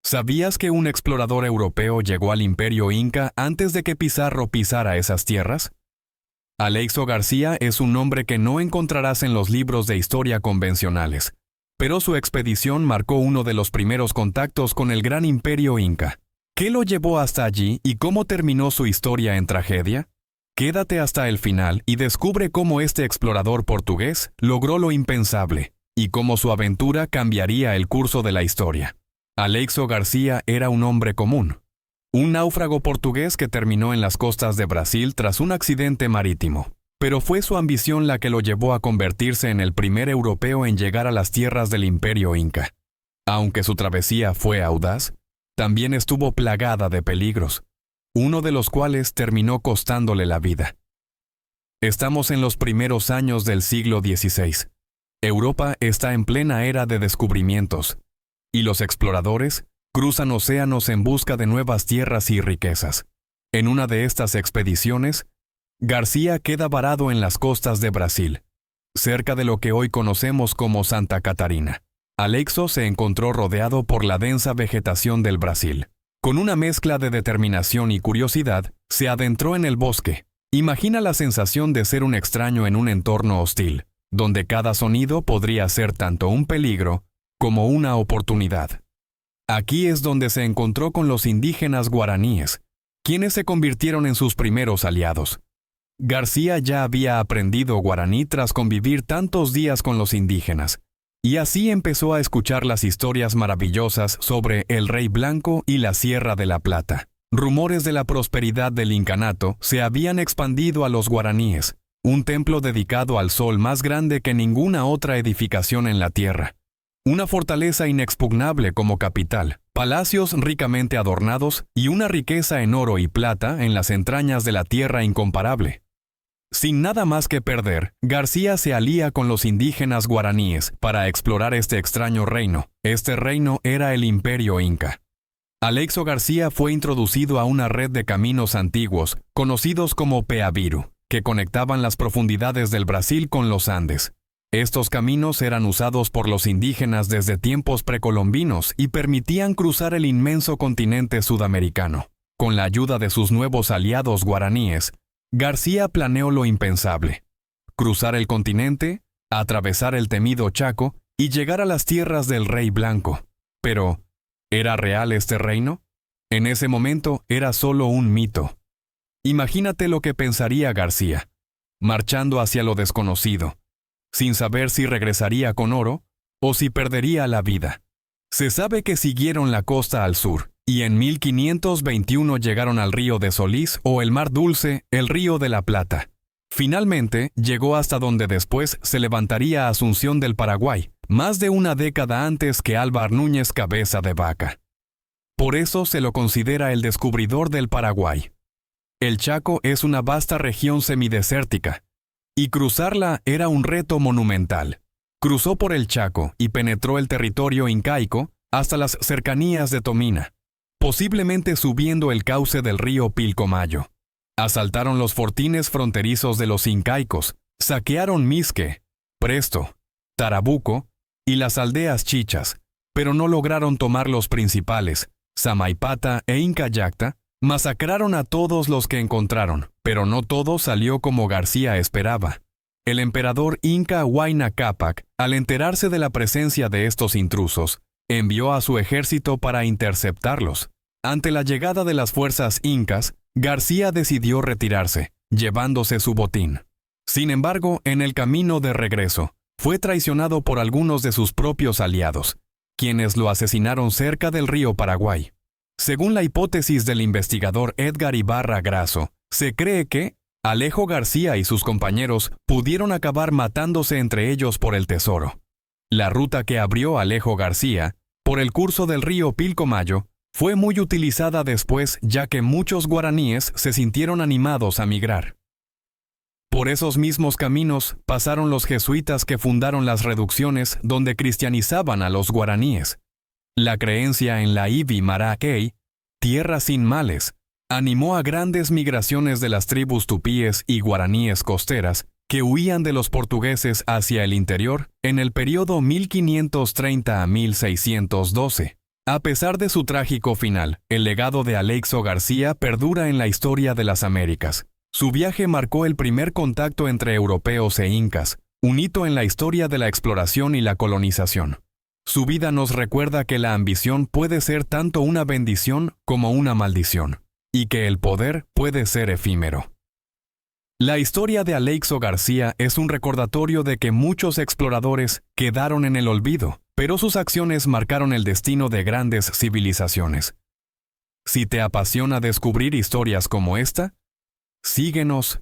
¿Sabías que un explorador europeo llegó al Imperio Inca antes de que Pizarro pisara esas tierras? Aleixo García es un nombre que no encontrarás en los libros de historia convencionales, pero su expedición marcó uno de los primeros contactos con el gran Imperio Inca. ¿Qué lo llevó hasta allí y cómo terminó su historia en tragedia? Quédate hasta el final y descubre cómo este explorador portugués logró lo impensable y cómo su aventura cambiaría el curso de la historia. Aleixo García era un hombre común, un náufrago portugués que terminó en las costas de Brasil tras un accidente marítimo. Pero fue su ambición la que lo llevó a convertirse en el primer europeo en llegar a las tierras del Imperio Inca. Aunque su travesía fue audaz, también estuvo plagada de peligros, uno de los cuales terminó costándole la vida. Estamos en los primeros años del siglo XVI. Europa está en plena era de descubrimientos, y los exploradores cruzan océanos en busca de nuevas tierras y riquezas. En una de estas expediciones, García queda varado en las costas de Brasil, cerca de lo que hoy conocemos como Santa Catarina. Aleixo se encontró rodeado por la densa vegetación del Brasil. Con una mezcla de determinación y curiosidad, se adentró en el bosque. Imagina la sensación de ser un extraño en un entorno hostil, donde cada sonido podría ser tanto un peligro como una oportunidad. Aquí es donde se encontró con los indígenas guaraníes, quienes se convirtieron en sus primeros aliados. García ya había aprendido guaraní tras convivir tantos días con los indígenas, y así empezó a escuchar las historias maravillosas sobre el Rey Blanco y la Sierra de la Plata. Rumores de la prosperidad del incanato se habían expandido a los guaraníes, un templo dedicado al sol más grande que ninguna otra edificación en la tierra. Una fortaleza inexpugnable como capital, palacios ricamente adornados y una riqueza en oro y plata en las entrañas de la tierra incomparable. Sin nada más que perder, García se alía con los indígenas guaraníes para explorar este extraño reino. Este reino era el Imperio Inca. Aleixo García fue introducido a una red de caminos antiguos, conocidos como Peaviru, que conectaban las profundidades del Brasil con los Andes. Estos caminos eran usados por los indígenas desde tiempos precolombinos y permitían cruzar el inmenso continente sudamericano. Con la ayuda de sus nuevos aliados guaraníes, García planeó lo impensable: cruzar el continente, atravesar el temido Chaco y llegar a las tierras del Rey Blanco. Pero, ¿era real este reino? En ese momento era solo un mito. Imagínate lo que pensaría García, marchando hacia lo desconocido, sin saber si regresaría con oro o si perdería la vida. Se sabe que siguieron la costa al sur, y en 1521 llegaron al río de Solís o el Mar Dulce, el río de la Plata. Finalmente, llegó hasta donde después se levantaría Asunción del Paraguay, más de una década antes que Álvar Núñez Cabeza de Vaca. Por eso se lo considera el descubridor del Paraguay. El Chaco es una vasta región semidesértica, y cruzarla era un reto monumental. Cruzó por el Chaco y penetró el territorio incaico hasta las cercanías de Tomina, posiblemente subiendo el cauce del río Pilcomayo. Asaltaron los fortines fronterizos de los incaicos, saquearon Misque, Presto, Tarabuco y las aldeas chichas, pero no lograron tomar los principales, Samaipata e Incayacta. Masacraron a todos los que encontraron, pero no todo salió como García esperaba. El emperador inca Huayna Cápac, al enterarse de la presencia de estos intrusos, envió a su ejército para interceptarlos. Ante la llegada de las fuerzas incas, García decidió retirarse, llevándose su botín. Sin embargo, en el camino de regreso, fue traicionado por algunos de sus propios aliados, quienes lo asesinaron cerca del río Paraguay. Según la hipótesis del investigador Edgar Ibarra Grasso, se cree que Alejo García y sus compañeros pudieron acabar matándose entre ellos por el tesoro. La ruta que abrió Alejo García, por el curso del río Pilcomayo, fue muy utilizada después, ya que muchos guaraníes se sintieron animados a migrar. Por esos mismos caminos pasaron los jesuitas que fundaron las reducciones donde cristianizaban a los guaraníes. La creencia en la Ibi Maraquey, tierra sin males, animó a grandes migraciones de las tribus tupíes y guaraníes costeras que huían de los portugueses hacia el interior en el periodo 1530 a 1612. A pesar de su trágico final, el legado de Aleixo García perdura en la historia de las Américas. Su viaje marcó el primer contacto entre europeos e incas, un hito en la historia de la exploración y la colonización. Su vida nos recuerda que la ambición puede ser tanto una bendición como una maldición, y que el poder puede ser efímero. La historia de Aleixo García es un recordatorio de que muchos exploradores quedaron en el olvido, pero sus acciones marcaron el destino de grandes civilizaciones. Si te apasiona descubrir historias como esta, síguenos